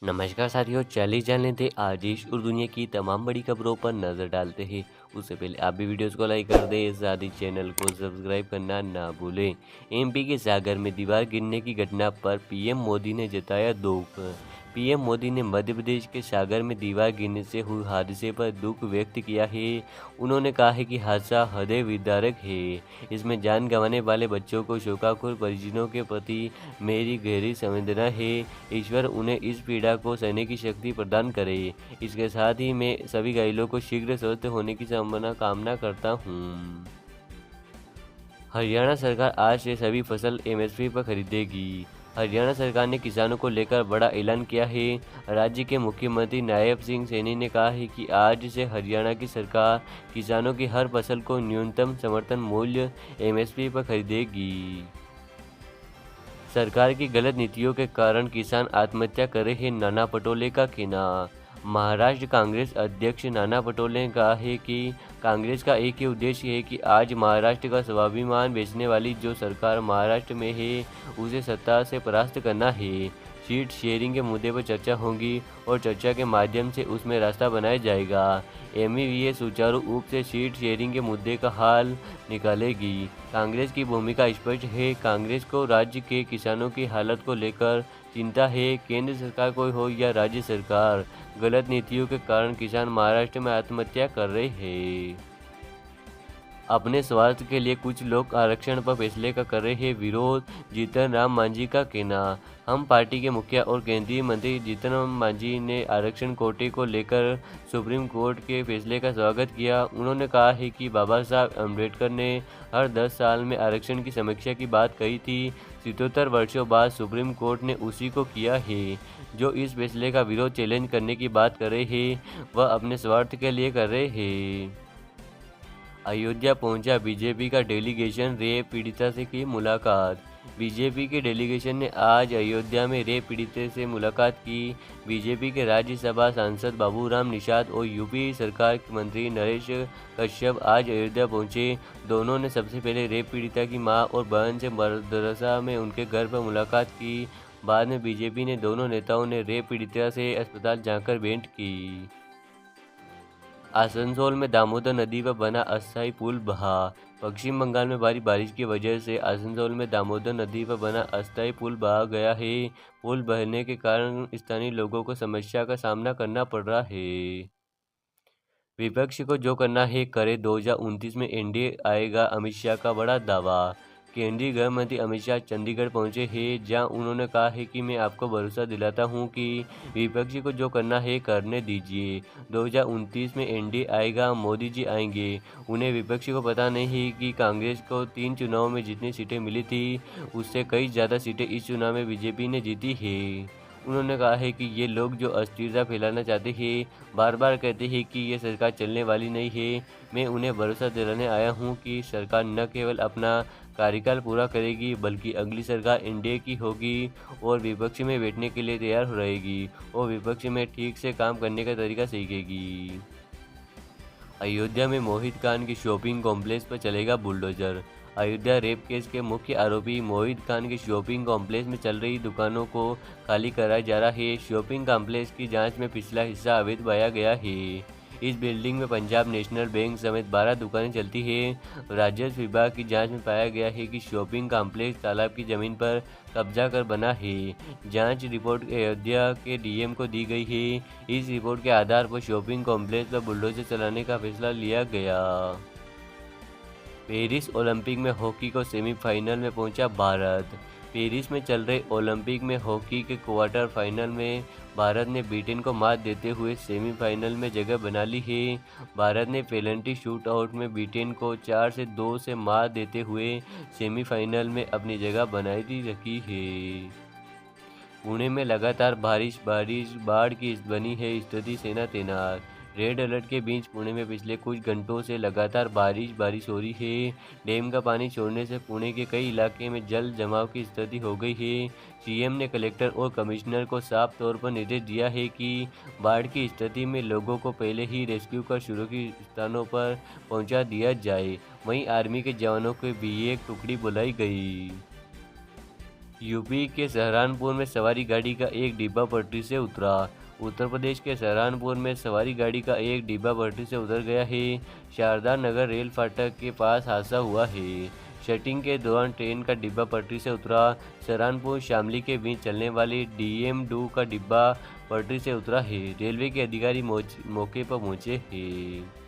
नमस्कार साथियों, चलिए जान लेते हैं आज देश और दुनिया की तमाम बड़ी खबरों पर नजर डालते हैं। उससे पहले आप भी वीडियोस को लाइक कर दें, साथ ही चैनल को सब्सक्राइब करना ना भूलें। एमपी के सागर में दीवार गिरने की घटना पर पीएम मोदी ने जताया दुख। पीएम मोदी ने मध्य प्रदेश के सागर में दीवार गिरने से हुए हादसे पर दुख व्यक्त किया है। उन्होंने कहा है कि हादसा हृदय विदारक है। इसमें जान गंवाने वाले बच्चों को शोकाकुल परिजनों के प्रति मेरी गहरी संवेदना है। ईश्वर उन्हें इस पीड़ा को सहने की शक्ति प्रदान करे। इसके साथ ही मैं सभी घायलों को शीघ्र स्वस्थ होने की कामना करता हूँ। हरियाणा सरकार आज से सभी फसल एमएसपी पर खरीदेगी। हरियाणा सरकार ने किसानों को लेकर बड़ा ऐलान किया है। राज्य के मुख्यमंत्री नायब सिंह सैनी ने कहा है कि आज से हरियाणा की सरकार किसानों की हर फसल को न्यूनतम समर्थन मूल्य एमएसपी पर खरीदेगी। सरकार की गलत नीतियों के कारण किसान आत्महत्या कर रहे हैं, नाना पटोले का कहना। महाराष्ट्र कांग्रेस अध्यक्ष नाना पटोले ने कहा है कि कांग्रेस का एक ही उद्देश्य है कि आज महाराष्ट्र का स्वाभिमान बेचने वाली जो सरकार महाराष्ट्र में है उसे सत्ता से परास्त करना है। सीट शेयरिंग के मुद्दे पर चर्चा होगी और चर्चा के माध्यम से उसमें रास्ता बनाया जाएगा। एमईवीए सुचारू रूप से सीट शेयरिंग के मुद्दे का हल निकालेगी। कांग्रेस की भूमिका स्पष्ट है। कांग्रेस को राज्य के किसानों की हालत को लेकर चिंता है। केंद्र सरकार को हो या राज्य सरकार, गलत नीतियों के कारण किसान महाराष्ट्र में आत्महत्या कर रहे हैं। अपने स्वार्थ के लिए कुछ लोग आरक्षण पर फैसले का कर रहे हैं विरोध, जीतन राम मांझी का कहना। हम पार्टी के मुखिया और केंद्रीय मंत्री जीतन राम मांझी ने आरक्षण कोटे को लेकर सुप्रीम कोर्ट के फैसले का स्वागत किया। उन्होंने कहा है कि बाबा साहब अम्बेडकर ने हर 10 साल में आरक्षण की समीक्षा की बात कही थी। 77 वर्षों बाद सुप्रीम कोर्ट ने उसी को किया है। जो इस फैसले का विरोध चैलेंज करने की बात कर रहे हैं वह अपने स्वार्थ के लिए कर रहे हैं। अयोध्या पहुंचा बीजेपी का डेलीगेशन, रेप पीड़िता से की मुलाकात। बीजेपी के डेलीगेशन ने आज अयोध्या में रेप पीड़िता से मुलाकात की। बीजेपी के राज्यसभा सांसद बाबूराम निषाद और यूपी सरकार के मंत्री नरेश कश्यप आज अयोध्या पहुंचे। दोनों ने सबसे पहले रेप पीड़िता की मां और बहन से मदरसा में उनके घर पर मुलाकात की। बाद में बीजेपी ने दोनों नेताओं ने रेप पीड़िता से अस्पताल जाकर भेंट की। आसनसोल में दामोदर नदी पर बना अस्थायी पुल बहा। पश्चिम बंगाल में भारी बारिश की वजह से आसनसोल में दामोदर नदी पर बना अस्थायी पुल बहा गया है। पुल बहने के कारण स्थानीय लोगों को समस्या का सामना करना पड़ रहा है। विपक्ष को जो करना है करे, 2029 में एनडीए आएगा, अमित शाह का बड़ा दावा। केंद्रीय गृह मंत्री अमित शाह चंडीगढ़ पहुंचे हैं, जहां उन्होंने कहा है कि मैं आपको भरोसा दिलाता हूं कि विपक्ष को जो करना है करने दीजिए। 2029 में एनडीए आएगा, मोदी जी आएंगे। उन्हें विपक्ष को पता नहीं है कि कांग्रेस को 3 चुनाव में जितनी सीटें मिली थी उससे कई ज़्यादा सीटें इस चुनाव में बीजेपी ने जीती है। उन्होंने कहा है कि ये लोग जो अस्थिरता फैलाना चाहते हैं, बार बार कहते हैं कि ये सरकार चलने वाली नहीं है। मैं उन्हें भरोसा दिलाने आया हूं कि सरकार न केवल अपना कार्यकाल पूरा करेगी बल्कि अगली सरकार एनडीए की होगी और विपक्ष में बैठने के लिए तैयार हो रहेगी और विपक्ष में ठीक से काम करने का तरीका सीखेगी। अयोध्या में मोहित खान की शॉपिंग कॉम्प्लेक्स पर चलेगा बुलडोजर। अयोध्या रेप केस के मुख्य आरोपी मोहित खान की शॉपिंग कॉम्प्लेक्स में चल रही दुकानों को खाली कराया जा रहा है। शॉपिंग कॉम्प्लेक्स की जांच में पिछला हिस्सा अवैध पाया गया है। इस बिल्डिंग में पंजाब नेशनल बैंक समेत 12 दुकानें चलती हैं। राजस्व विभाग की जांच में पाया गया है कि शॉपिंग कॉम्प्लेक्स तालाब की जमीन पर कब्जा कर बना है। जांच रिपोर्ट अयोध्या के डीएम को दी गई है। इस रिपोर्ट के आधार पर शॉपिंग कॉम्प्लेक्स पर बुलडोजर चलाने का फैसला लिया गया। पेरिस ओलंपिक में हॉकी को सेमीफाइनल में पहुंचा भारत। पेरिस में चल रहे ओलंपिक में हॉकी के क्वार्टर फाइनल में भारत ने ब्रिटेन को मात देते हुए सेमीफाइनल में जगह बना ली है। भारत ने पेनल्टी शूटआउट में ब्रिटेन को 4-2 से मात देते हुए सेमीफाइनल में अपनी जगह बनाई रखी है। पुणे में लगातार बारिश बाढ़ की बनी है स्थिति, सेना तैनात। रेड अलर्ट के बीच पुणे में पिछले कुछ घंटों से लगातार बारिश हो रही है। डैम का पानी छोड़ने से पुणे के कई इलाके में जल जमाव की स्थिति हो गई है। सीएम ने कलेक्टर और कमिश्नर को साफ तौर पर निर्देश दिया है कि बाढ़ की स्थिति में लोगों को पहले ही रेस्क्यू कर सुरक्षित स्थानों पर पहुंचा दिया जाए। वहीं आर्मी के जवानों की भी एक टुकड़ी बुलाई गई। यूपी के सहारनपुर में सवारी गाड़ी का एक डिब्बा पटरी से उतरा। उत्तर प्रदेश के सहारनपुर में सवारी गाड़ी का एक डिब्बा पटरी से उतर गया है। शारदा नगर रेल फाटक के पास हादसा हुआ है। शटिंग के दौरान ट्रेन का डिब्बा पटरी से उतरा। सहारनपुर शामली के बीच चलने वाली DM-2 का डिब्बा पटरी से उतरा है। रेलवे के अधिकारी मौके पर पहुंचे हैं।